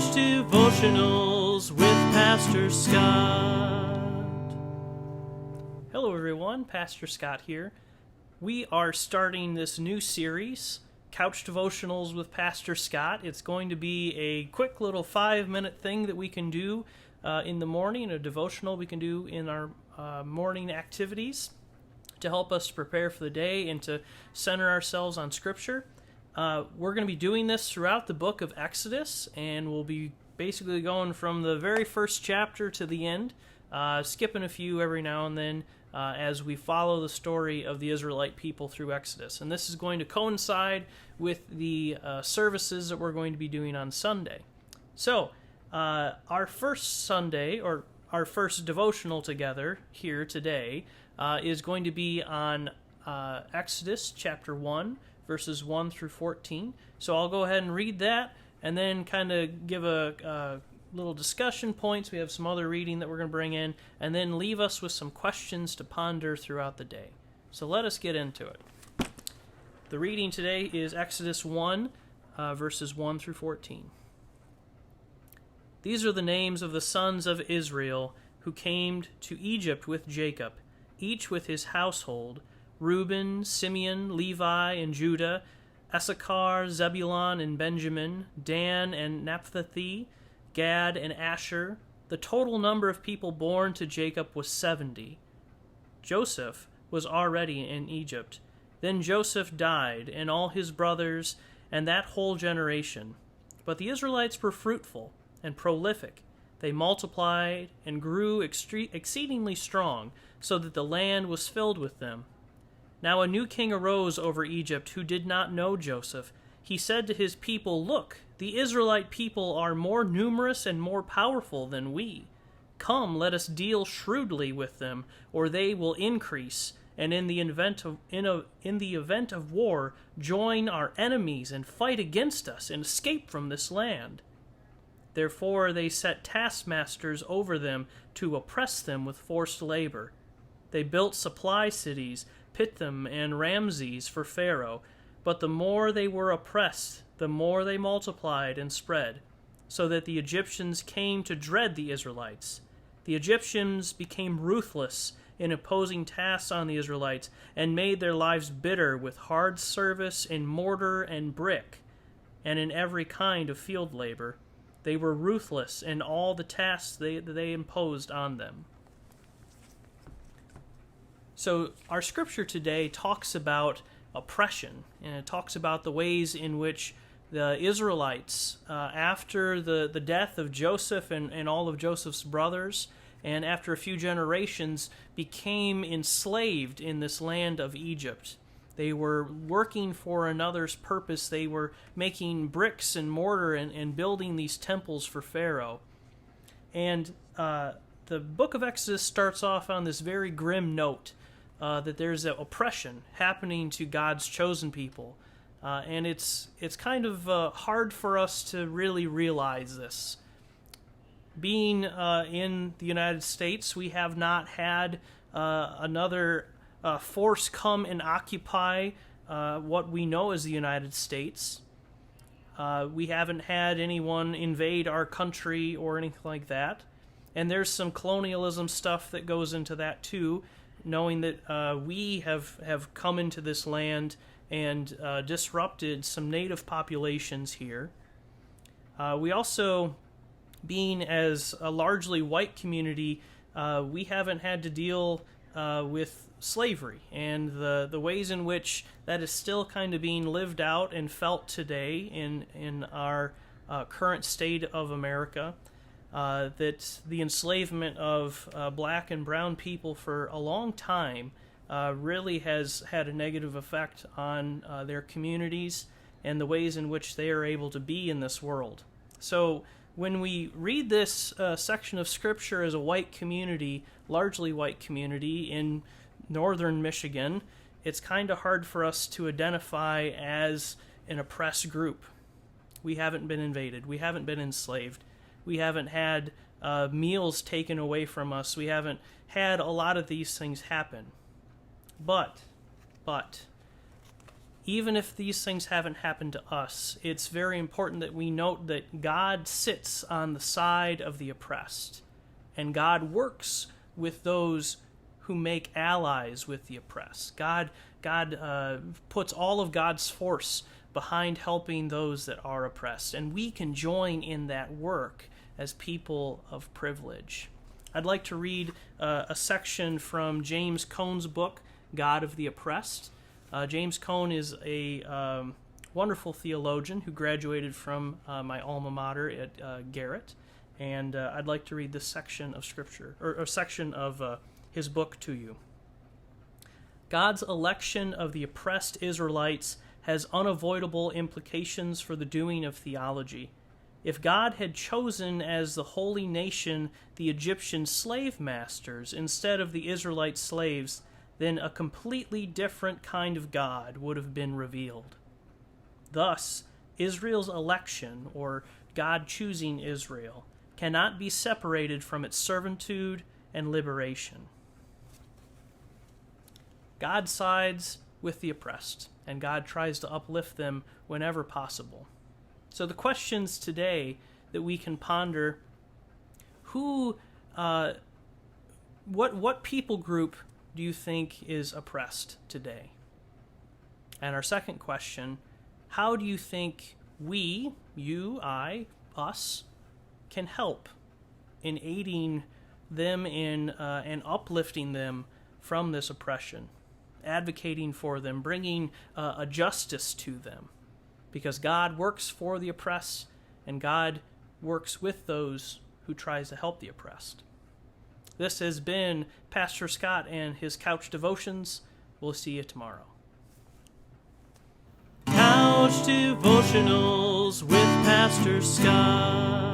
Devotionals with Pastor Scott. Hello everyone, Pastor Scott here. We are starting this new series, Couch Devotionals with Pastor Scott. It's going to be a quick little 5-minute thing that we can do in the morning, a devotional we can do in our morning activities to help us prepare for the day and to center ourselves on Scripture. We're going to be doing this throughout the book of Exodus, and we'll be basically going from the very first chapter to the end, skipping a few every now and then as we follow the story of the Israelite people through Exodus. And this is going to coincide with the services that we're going to be doing on Sunday. So, our first Sunday, or our first devotional together here today, is going to be on Exodus chapter 1, verses 1 through 14. So I'll go ahead and read that, and then kind of give a little discussion points. We have some other reading that we're going to bring in, and then leave us with some questions to ponder throughout the day. So let us get into it. The reading today is Exodus 1, verses 1 through 14. These are the names of the sons of Israel who came to Egypt with Jacob, each with his household: Reuben, Simeon, Levi, and Judah, Issachar, Zebulun, and Benjamin, Dan and Naphtali, Gad and Asher. The total number of people born to Jacob was 70. Joseph was already in Egypt. Then Joseph died, and all his brothers, and that whole generation. But the Israelites were fruitful and prolific. They multiplied and grew exceedingly strong, so that the land was filled with them. Now a new king arose over Egypt who did not know Joseph. He said to his people, "Look, the Israelite people are more numerous and more powerful than we. Come, let us deal shrewdly with them, or they will increase, and in the event of war, join our enemies and fight against us and escape from this land." Therefore they set taskmasters over them to oppress them with forced labor. They built supply cities, Pithom and Ramses, for Pharaoh, but the more they were oppressed, the more they multiplied and spread, so that the Egyptians came to dread the Israelites. The Egyptians became ruthless in imposing tasks on the Israelites and made their lives bitter with hard service in mortar and brick and in every kind of field labor. They were ruthless in all the tasks they imposed on them. So our scripture today talks about oppression, and it talks about the ways in which the Israelites, after the death of Joseph and all of Joseph's brothers, and after a few generations, became enslaved in this land of Egypt. They were working for another's purpose. They were making bricks and mortar and building these temples for Pharaoh. And the book of Exodus starts off on this very grim note, that there's an oppression happening to God's chosen people. And it's kind of hard for us to really realize this. Being in the United States, we have not had another force come and occupy what we know as the United States. We haven't had anyone invade our country or anything like that. And there's some colonialism stuff that goes into that too, knowing that we have come into this land and disrupted some native populations here. We also, being as a largely white community, we haven't had to deal with slavery and the ways in which that is still kind of being lived out and felt today in our current state of America. That the enslavement of black and brown people for a long time really has had a negative effect on their communities and the ways in which they are able to be in this world. So when we read this section of Scripture as a white community, largely white community in northern Michigan, it's kind of hard for us to identify as an oppressed group. We haven't been invaded. We haven't been enslaved. We haven't had meals taken away from us. We haven't had a lot of these things happen. But even if these things haven't happened to us, it's very important that we note that God sits on the side of the oppressed, and God works with those who make allies with the oppressed. God puts all of God's force behind helping those that are oppressed, and we can join in that work as people of privilege. I'd like to read a section from James Cone's book, God of the Oppressed. James Cone is a wonderful theologian who graduated from my alma mater at Garrett, and I'd like to read this section of Scripture, or a section of his book to you. God's election of the oppressed Israelites has unavoidable implications for the doing of theology. If God had chosen as the holy nation the Egyptian slave masters instead of the Israelite slaves, then a completely different kind of God would have been revealed. Thus, Israel's election, or God choosing Israel, cannot be separated from its servitude and liberation. God sides with the oppressed, and God tries to uplift them whenever possible. So the questions today that we can ponder: what people group do you think is oppressed today? And our second question: how do you think we, you, I, us, can help in aiding them in and uplifting them from this oppression, advocating for them, bringing a justice to them? Because God works for the oppressed, and God works with those who tries to help the oppressed. This has been Pastor Scott and his Couch Devotions. We'll see you tomorrow. Couch Devotionals with Pastor Scott.